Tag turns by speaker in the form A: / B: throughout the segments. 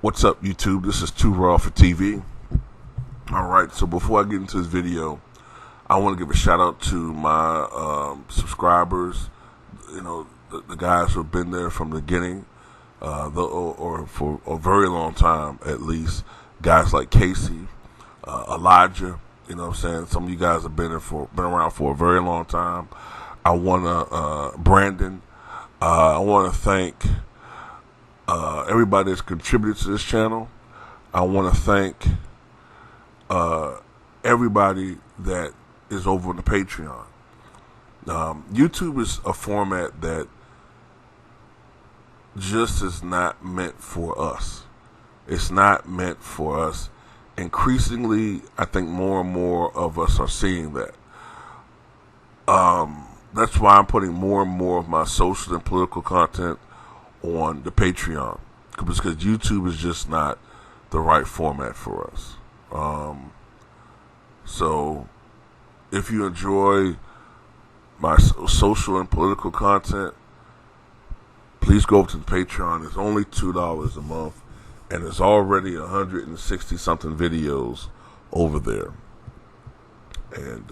A: What's up, YouTube? This is Too Raw for TV. Alright, so before I get into this video, I want to give a shout out to my subscribers, the guys who have been there from the beginning, or for a very long time at least. Guys like Casey, Elijah, you know what I'm saying? Some of you guys have been around for a very long time. I want to, Brandon, I want to thank everybody that's contributed to this channel. I want to thank everybody that is over on the Patreon. YouTube is a format that just is not meant for us. It's not meant for us. Increasingly, I think more and more of us are seeing that. That's why I'm putting more and more of my social and political content on the Patreon, because YouTube is just not the right format for us. So if you enjoy my social and political content, please go over to the Patreon. It's only $2 a month, and there's already 160 something videos over there. And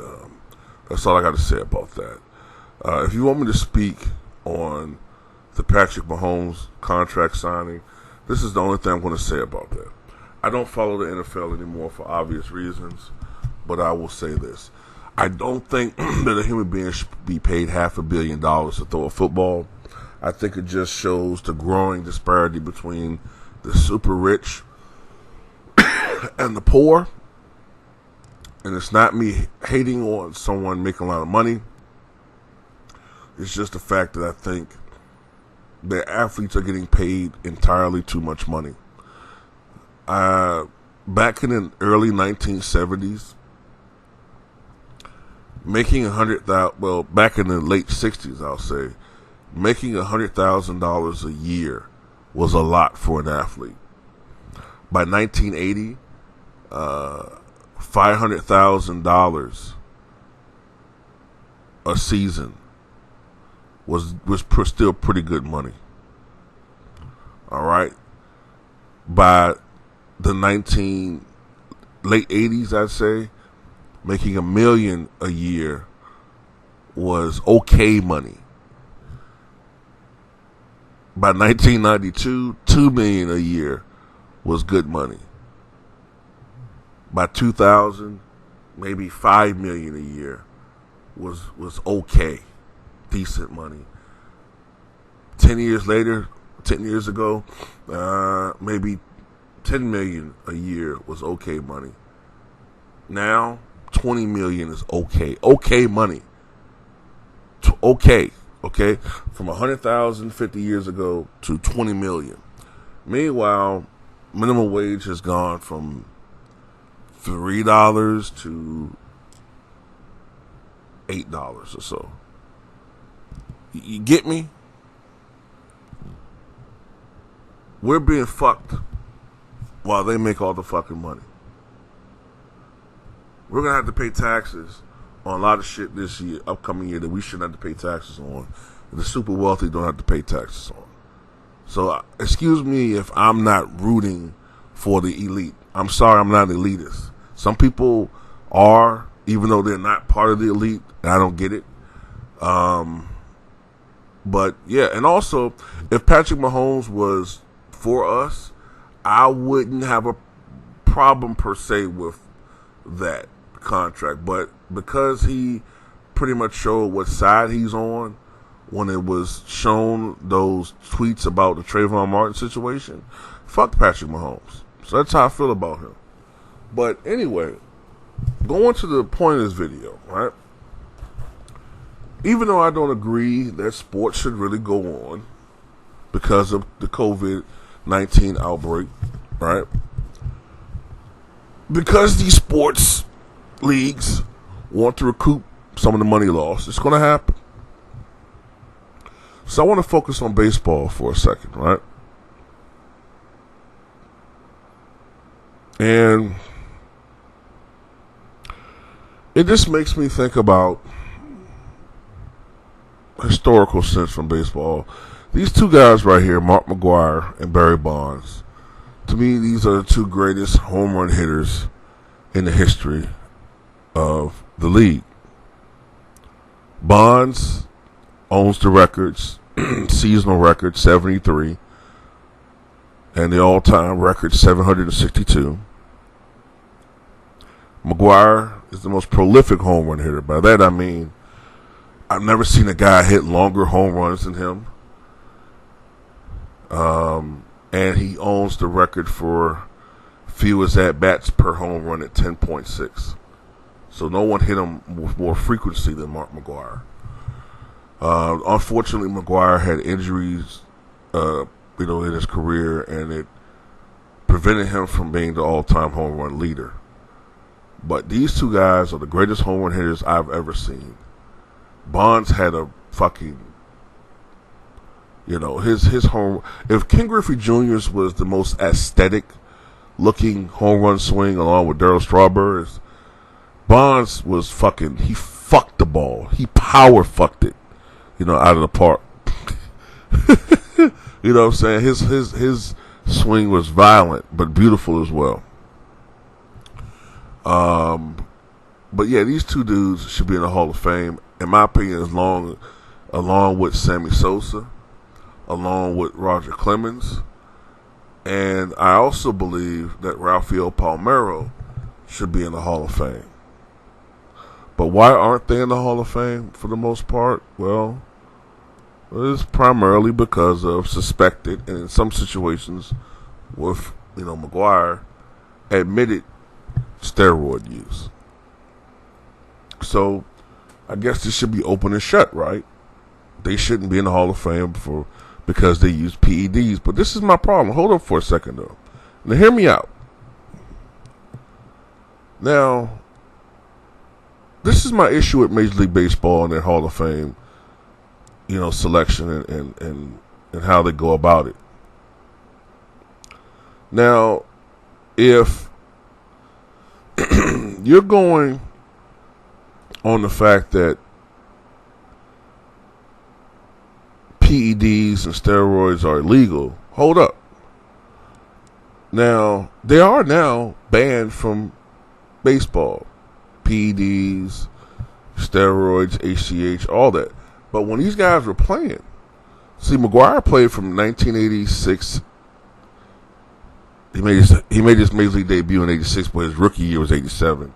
A: that's all I got to say about that. If you want me to speak on the Patrick Mahomes contract signing, this is the only thing I'm going to say about that. I don't follow the NFL anymore for obvious reasons, but I will say this. I don't think that a human being should be paid $500 million to throw a football. I think it just shows the growing disparity between the super rich and the poor. And it's not me hating on someone making a lot of money. It's just the fact that I think the athletes are getting paid entirely too much money. Back in the early 1970s, making back in the late 60s, I'll say, making $100,000 a year was a lot for an athlete. By 1980, $500,000 a season was still pretty good money. All right. By the late 80s, I'd say, making $1 million a year was okay money. By 1992, $2 million a year was good money. By 2000, maybe $5 million a year was okay, decent money. 10 years ago, maybe $10 million a year was okay money. Now, $20 million is okay money. Okay, from 100,000 50 years ago to 20 million. Meanwhile, minimum wage has gone from $3 to $8 or so. You get me? We're being fucked while they make all the fucking money. We're going to have to pay taxes on a lot of shit this year, upcoming year, that we shouldn't have to pay taxes on. The super wealthy don't have to pay taxes on. So, excuse me if I'm not rooting for the elite. I'm sorry, I'm not elitist. Some people are, even though they're not part of the elite, and I don't get it. But, yeah, and also, if Patrick Mahomes was for us, I wouldn't have a problem per se with that contract. But because he pretty much showed what side he's on when it was shown those tweets about the Trayvon Martin situation, fuck Patrick Mahomes. So that's how I feel about him. But anyway, going to the point of this video, right? Even though I don't agree that sports should really go on because of the COVID-19 outbreak, right? Because these sports leagues want to recoup some of the money lost, it's going to happen. So I want to focus on baseball for a second, right? And it just makes me think about historical sense from baseball. These two guys right here, Mark McGwire and Barry Bonds, To me, these are the two greatest home run hitters in the history of the league. Bonds owns the records, seasonal record 73, and the all-time record 762. McGwire is the most prolific home run hitter. By that I mean, I've never seen a guy hit longer home runs than him. And he owns the record for fewest at-bats per home run at 10.6. So no one hit him with more frequency than Mark McGwire. Unfortunately, McGwire had injuries, in his career, and it prevented him from being the all-time home run leader. But these two guys are the greatest home run hitters I've ever seen. Bonds had a fucking, his home. If Ken Griffey Jr.'s was the most aesthetic looking home run swing along with Darryl Strawberry's, Bonds was fucking, he fucked the ball. He power fucked it, out of the park. You know what I'm saying? His swing was violent, but beautiful as well. But yeah, these two dudes should be in the Hall of Fame, in my opinion, along with Sammy Sosa, along with Roger Clemens, and I also believe that Rafael Palmeiro should be in the Hall of Fame. But why aren't they in the Hall of Fame for the most part? Well, it's primarily because of suspected, and in some situations with, McGwire, admitted steroid use. So, I guess this should be open and shut, right? They shouldn't be in the Hall of Fame because they use PEDs. But this is my problem. Hold up for a second, though. Now, hear me out. Now, this is my issue with Major League Baseball and their Hall of Fame, selection and how they go about it. Now, if you're going on the fact that PEDs and steroids are illegal, hold up. Now, they are now banned from baseball. PEDs, steroids, HGH, all that. But when these guys were playing, see, McGwire played from 1986. He made his Major League debut in 86, but his rookie year was 87.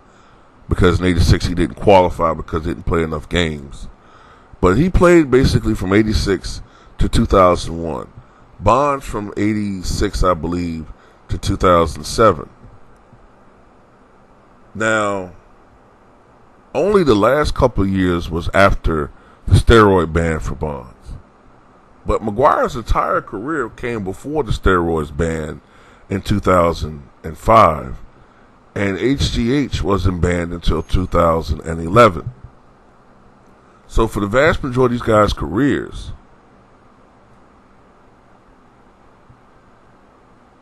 A: Because in 86 he didn't qualify because he didn't play enough games. But he played basically from 86 to 2001. Bonds from 86, I believe, to 2007. Now, only the last couple of years was after the steroid ban for Bonds. But McGwire's entire career came before the steroids ban in 2005. And HGH wasn't banned until 2011. So for the vast majority of these guys' careers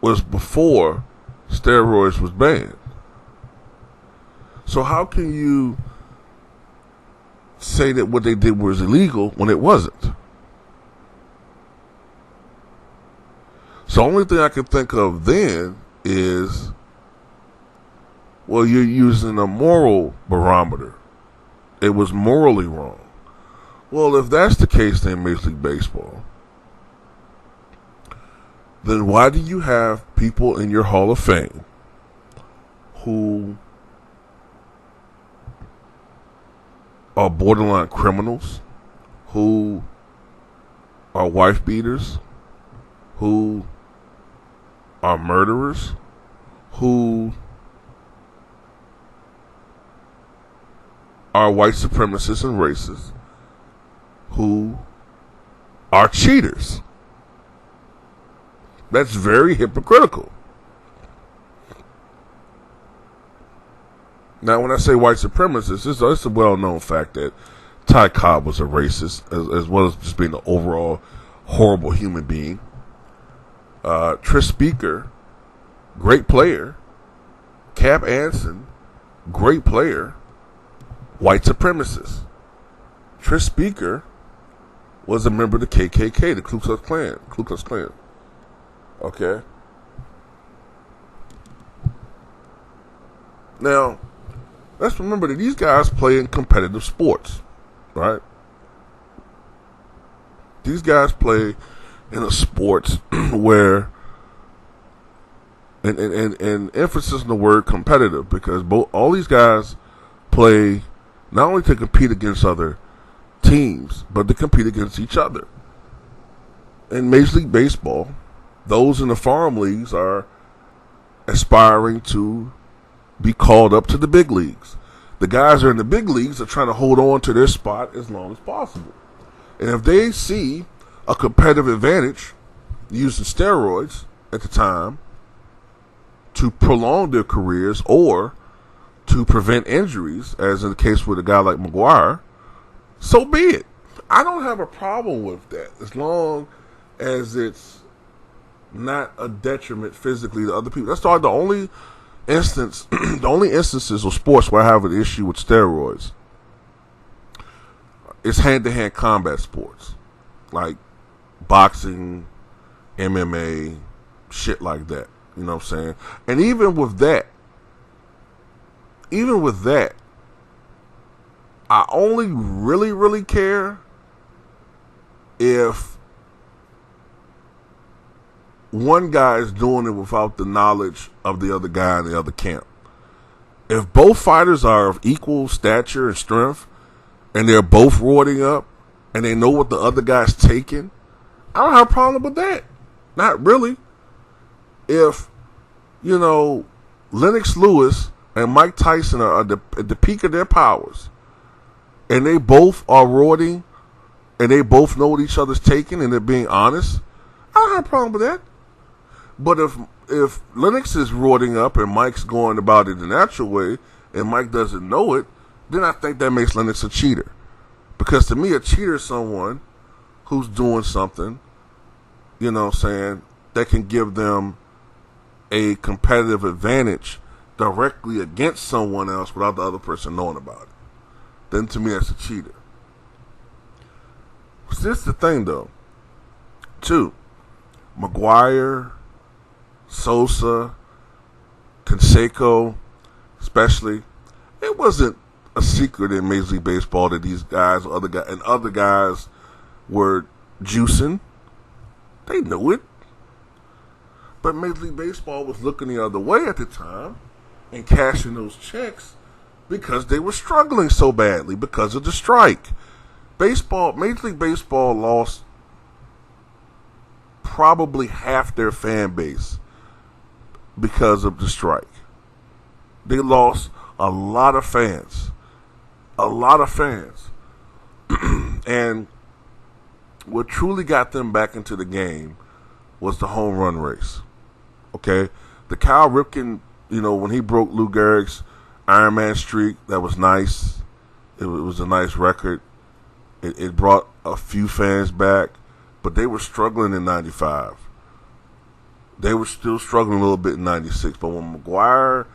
A: was before steroids was banned. So how can you say that what they did was illegal when it wasn't? So the only thing I can think of then is, well, you're using a moral barometer. It was morally wrong. Well, if that's the case in Major League Baseball, then why do you have people in your Hall of Fame who are borderline criminals, who are wife beaters, who are murderers, who are white supremacists and racists, who are cheaters? That's very hypocritical. Now, when I say white supremacists, it's a well-known fact that Ty Cobb was a racist, as well as just being an overall horrible human being. Tris Speaker, great player. Cap Anson, great player. White supremacist. Tris Speaker was a member of the KKK, the Ku Klux Klan. Okay? Now, let's remember that these guys play in competitive sports, right? These guys play in a sports where, and emphasis on the word competitive, because all these guys play not only to compete against other teams, but to compete against each other. In Major League Baseball, those in the farm leagues are aspiring to be called up to the big leagues. The guys that are in the big leagues are trying to hold on to their spot as long as possible. And if they see a competitive advantage using steroids at the time to prolong their careers or to prevent injuries, as in the case with a guy like McGwire, so be it. I don't have a problem with that as long as it's not a detriment physically to other people. That's the only instance, the only instances of sports where I have an issue with steroids is hand-to-hand combat sports, like boxing, MMA, shit like that. You know what I'm saying? And even with that, I only really care if one guy is doing it without the knowledge of the other guy in the other camp. If both fighters are of equal stature and strength, and they're both roiding up, and they know what the other guy's taking, I don't have a problem with that. Not really. If, Lennox Lewis and Mike Tyson are at the peak of their powers, and they both are roiding, and they both know what each other's taking, and they're being honest, I don't have a problem with that. But if Lennox is roiding up and Mike's going about it the natural way, and Mike doesn't know it, then I think that makes Lennox a cheater. Because to me, a cheater is someone who's doing something, that can give them a competitive advantage directly against someone else without the other person knowing about it. Then to me, that's a cheater. So this is the thing, though. 2, McGwire, Sosa, Canseco, especially, it wasn't a secret in Major League Baseball that these guys, other guys were juicing. They knew it. But Major League Baseball was looking the other way at the time and cashing those checks because they were struggling so badly because of the strike. Major League Baseball lost probably half their fan base because of the strike. They lost a lot of fans. And what truly got them back into the game was the home run race. Okay? The Cal Ripken, when he broke Lou Gehrig's Ironman streak, that was nice. It was a nice record. It brought a few fans back, but they were struggling in 95. They were still struggling a little bit in 96. But when McGwire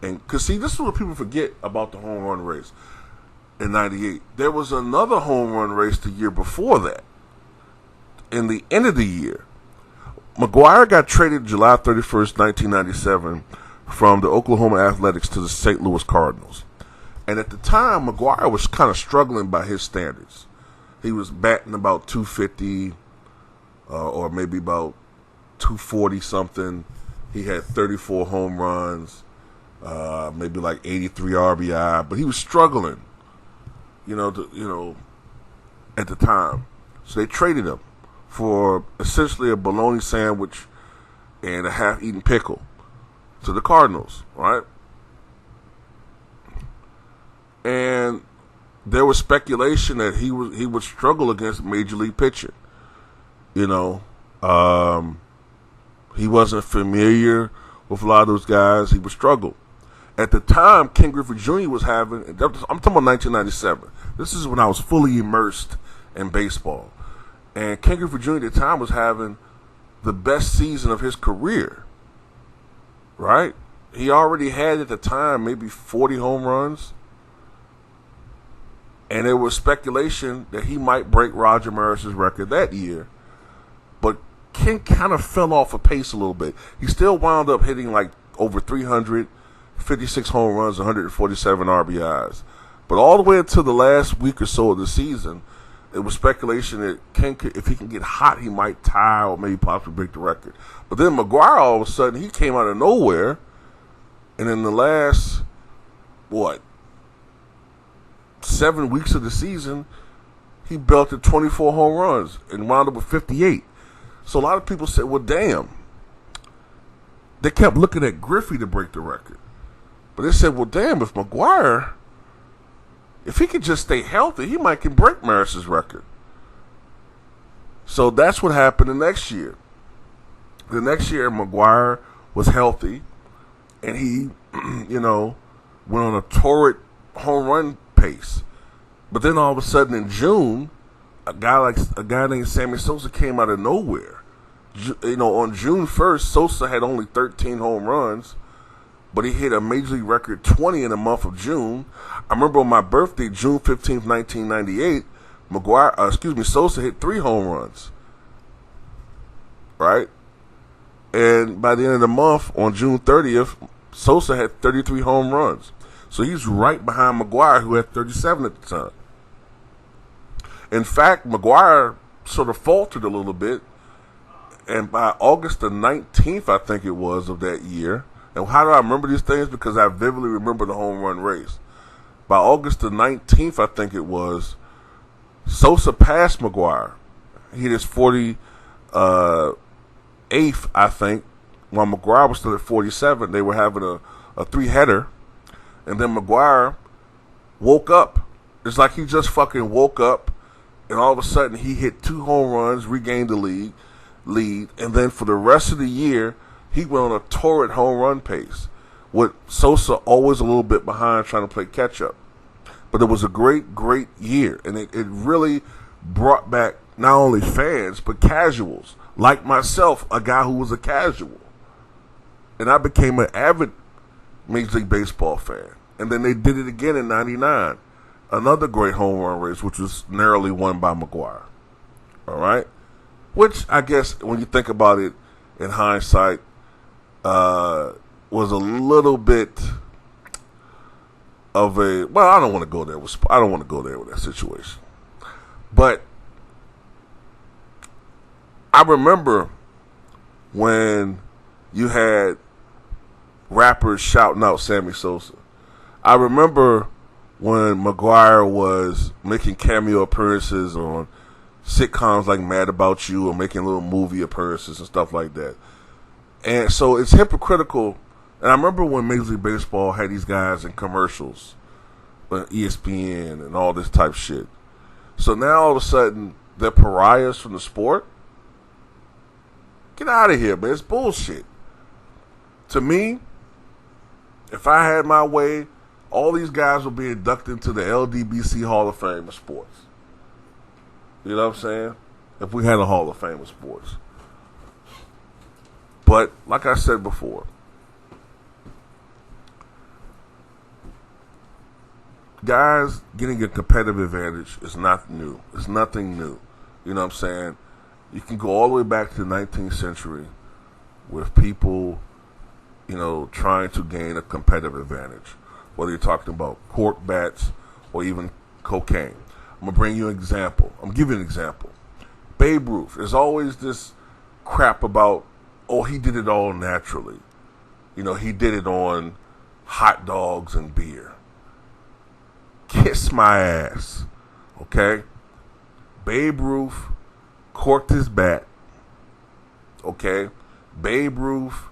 A: because see, this is what people forget about the home run race in 98. There was another home run race the year before that. In the end of the year, McGwire got traded July 31st, 1997 from the Oklahoma Athletics to the St. Louis Cardinals. And at the time, McGwire was kind of struggling by his standards. He was batting about 250 or maybe about 240 something. He had 34 home runs, maybe like 83 RBI, but he was struggling, at the time. So they traded him for essentially a bologna sandwich and a half-eaten pickle to the Cardinals, right? And there was speculation that he would struggle against major league pitching. He wasn't familiar with a lot of those guys. He would struggle. At the time, Ken Griffey Jr. was having, I'm talking about 1997. This is when I was fully immersed in baseball. And Ken Griffey Jr. at the time was having the best season of his career, right? He already had at the time maybe 40 home runs. And there was speculation that he might break Roger Maris's record that year. But Ken kind of fell off a pace a little bit. He still wound up hitting like over 300. 56 home runs, 147 RBIs. But all the way until the last week or so of the season, it was speculation that if he can get hot, he might tie or maybe possibly break the record. But then McGwire, all of a sudden, he came out of nowhere, and in the last, 7 weeks of the season, he belted 24 home runs and wound up with 58. So a lot of people said, well, damn. They kept looking at Griffey to break the record. But they said, well, damn, if McGwire, if he could just stay healthy, he might can break Maris's record. So that's what happened the next year. The next year, McGwire was healthy, and he, went on a torrid home run pace. But then all of a sudden in June, a guy named Sammy Sosa came out of nowhere. On June 1st, Sosa had only 13 home runs, but he hit a major league record 20 in the month of June. I remember on my birthday, June 15th, 1998, Sosa hit 3 home runs. Right? And by the end of the month, on June 30th, Sosa had 33 home runs. So he's right behind McGwire, who had 37 at the time. In fact, McGwire sort of faltered a little bit. And by August the 19th, I think it was, of that year. And how do I remember these things? Because I vividly remember the home run race. By August the 19th, I think it was, Sosa passed McGwire. He hit his 48th, I think, while McGwire was still at 47. They were having a 3-header. And then McGwire woke up. It's like he just fucking woke up. And all of a sudden, he hit 2 home runs, regained the lead. And then for the rest of the year, he went on a torrid home run pace, with Sosa always a little bit behind trying to play catch up. But it was a great, great year, and it really brought back not only fans, but casuals, like myself, a guy who was a casual. And I became an avid Major League Baseball fan. And then they did it again in 99, another great home run race, which was narrowly won by McGwire. All right? Which, I guess, when you think about it in hindsight, was a little bit of a, I don't want to go there with that situation. But I remember when you had rappers shouting out Sammy Sosa. I remember when McGwire was making cameo appearances on sitcoms like Mad About You, or making little movie appearances and stuff like that. And so it's hypocritical. And I remember when Major League Baseball had these guys in commercials, ESPN and all this type of shit. So now all of a sudden they're pariahs from the sport. Get out of here, man. It's bullshit. To me, if I had my way, all these guys would be inducted into the LDBC Hall of Fame of Sports. You know what I'm saying? If we had a Hall of Fame of sports. But, like I said before, guys getting a competitive advantage is not new. It's nothing new. You know what I'm saying? You can go all the way back to the 19th century with people, trying to gain a competitive advantage. Whether you're talking about cork bats or even cocaine. I'm going to bring you an example. I'm giving you an example. Babe Ruth. There's always this crap about, he did it all naturally. He did it on hot dogs and beer. Kiss my ass. Okay? Babe Ruth corked his bat. Okay? Babe Ruth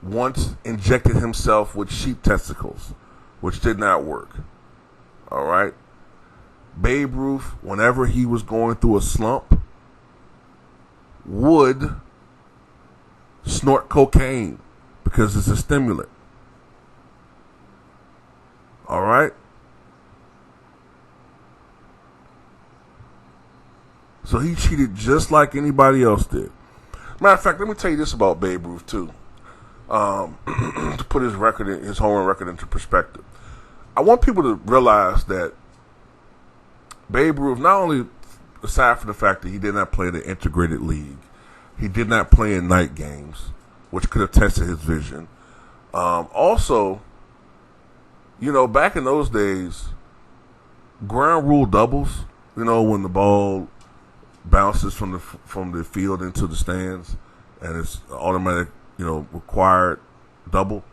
A: once injected himself with sheep testicles, which did not work. All right? Babe Ruth, whenever he was going through a slump, would snort cocaine because it's a stimulant. All right? So he cheated just like anybody else did. Matter of fact, let me tell you this about Babe Ruth, too. To put his home run record into perspective. I want people to realize that Babe Ruth, not only aside from the fact that he did not play in the integrated league, he did not play in night games, which could have tested his vision. Also, back in those days, ground rule doubles. When the ball bounces from the field into the stands, and it's automatic, required double.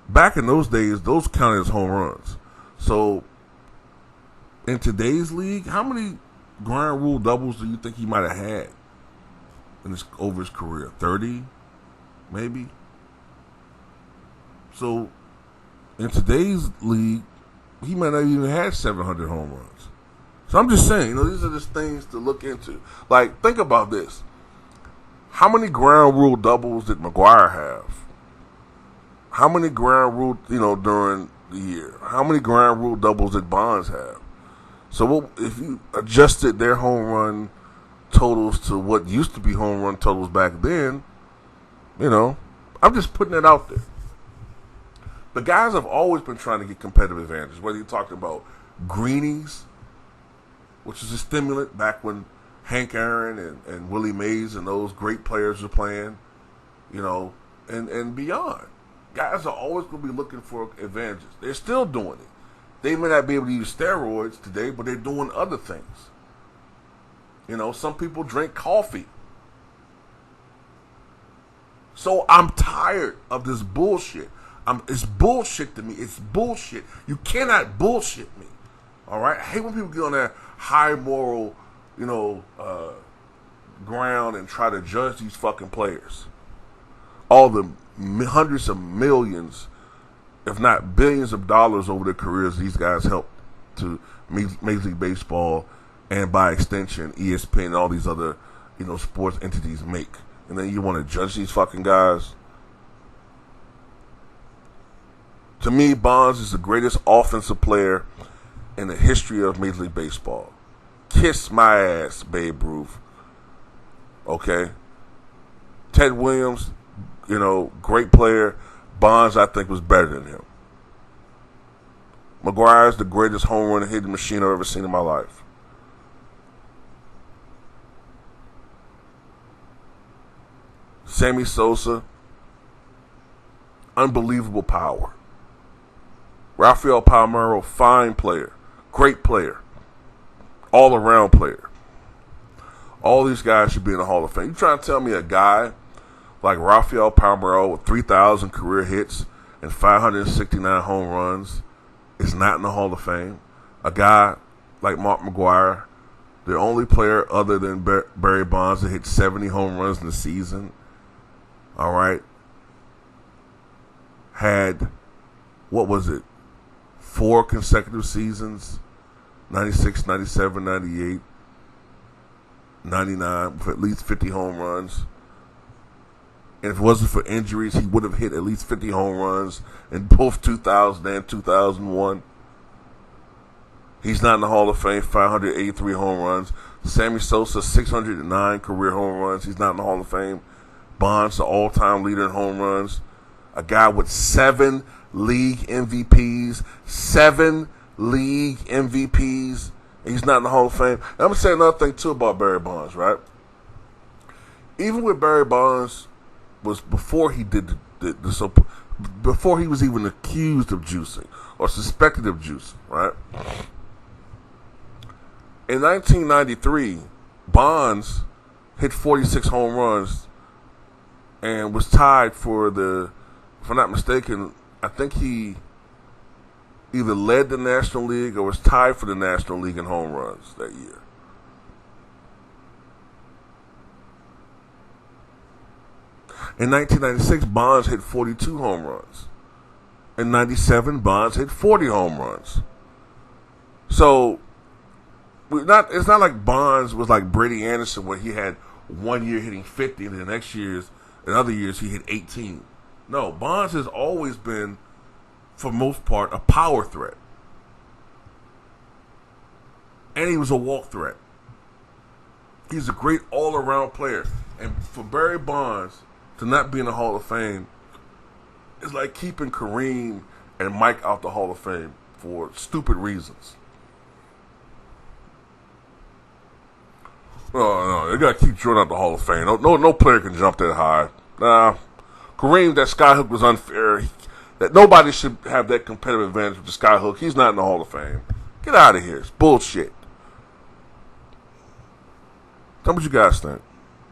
A: Back in those days, those counted as home runs. So, in today's league, how many ground rule doubles do you think he might have had over his career? 30, maybe. So, in today's league, he might not even have 700 home runs. So I'm just saying, these are just things to look into. Like, think about this. How many ground rule doubles did McGwire have? How many ground rule, during the year? How many ground rule doubles did Bonds have? So if you adjusted their home run totals to what used to be home run totals back then, I'm just putting it out there. The guys have always been trying to get competitive advantages, whether you're talking about greenies, which is a stimulant back when Hank Aaron and Willie Mays and those great players were playing, and beyond. Guys are always going to be looking for advantages. They're still doing it. They may not be able to use steroids today, but they're doing other things. Some people drink coffee. So I'm tired of this bullshit. It's bullshit to me. It's bullshit. You cannot bullshit me. All right? I hate when people get on that high moral, ground and try to judge these fucking players. All the hundreds of millions, if not billions of dollars over their careers these guys helped to Major League Baseball and by extension ESPN and all these other, sports entities make. And then you want to judge these fucking guys? To me, Bonds is the greatest offensive player in the history of Major League Baseball. Kiss my ass, Babe Ruth. Okay? Ted Williams, great player. Bonds, I think, was better than him. McGwire's the greatest home run hitting machine I've ever seen in my life. Sammy Sosa, unbelievable power. Rafael Palmeiro, fine player, great player, all-around player. All these guys should be in the Hall of Fame. You trying to tell me a guy like Rafael Palmeiro with 3,000 career hits and 569 home runs is not in the Hall of Fame? A guy like Mark McGwire, the only player other than Barry Bonds that hit 70 home runs in the season, all right, had, 4 consecutive seasons, 96, 97, 98, 99, with at least 50 home runs. And if it wasn't for injuries, he would have hit at least 50 home runs in both 2000 and 2001. He's not in the Hall of Fame, 583 home runs. Sammy Sosa, 609 career home runs. He's not in the Hall of Fame. Bonds, the all-time leader in home runs. A guy with 7 league MVPs. 7 league MVPs. He's not in the Hall of Fame. And I'm going to say another thing, too, about Barry Bonds, right? Even with Barry Bonds, was before he did before he was even accused of juicing or suspected of juicing, right? In 1993, Bonds hit 46 home runs and was tied for if I'm not mistaken, I think he either led the National League or was tied for the National League in home runs that year. In 1996, Bonds hit 42 home runs. In 97, Bonds hit 40 home runs. So, it's not like Bonds was like Brady Anderson where he had 1 year hitting 50 and the next in other years he hit 18. No, Bonds has always been, for most part, a power threat. And he was a walk threat. He's a great all-around player. And for Barry Bonds to not be in the Hall of Fame is like keeping Kareem and Mike out the Hall of Fame for stupid reasons. No, they gotta keep Jordan out the Hall of Fame. No player can jump that high. Nah, Kareem, that skyhook was unfair. That nobody should have that competitive advantage with the skyhook. He's not in the Hall of Fame. Get out of here. It's bullshit. Tell me what you guys think.